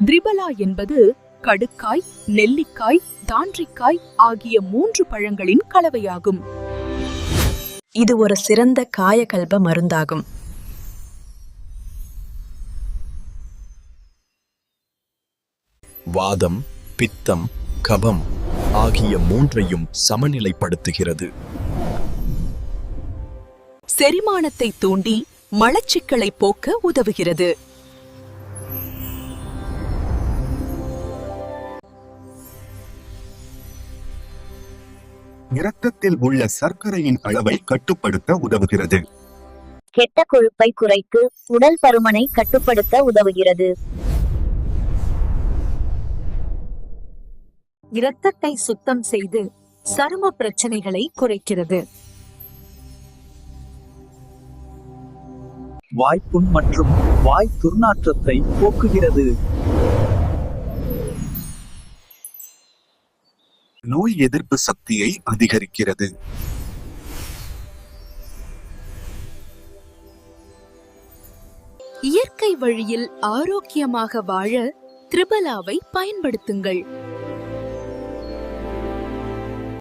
திரிபலா என்பது கடுக்காய், நெல்லிக்காய், தாண்டிக்காய் ஆகிய 3 பழங்களின் கலவையாகும். இது ஒரு சிறந்த காயகல்ப மருந்தாகும். வாதம், பித்தம், கபம் ஆகிய 3ஐயும் சமநிலைப்படுத்துகிறது. செரிமானத்தை தூண்டி மலச்சிக்கலை போக்க உதவுகிறது. இரத்தத்தில் உள்ள சர்க்கரையின் அளவை கட்டுப்படுத்த உதவுகிறது. கெட்ட கொழுப்பை குறைத்து உடல் பருமனை கட்டுப்படுத்த உதவுகிறது. இரத்தத்தை சுத்தம் செய்து சரும பிரச்சனைகளை குறைக்கிறது. வாய்ப்புண் மற்றும் வாய் துர்நாற்றத்தை போக்குகிறது. நோய் எதிர்ப்பு சக்தியை அதிகரிக்கிறது. இயற்கை வழியில் ஆரோக்கியமாக வாழ திரிபலாவை பயன்படுத்துங்கள்.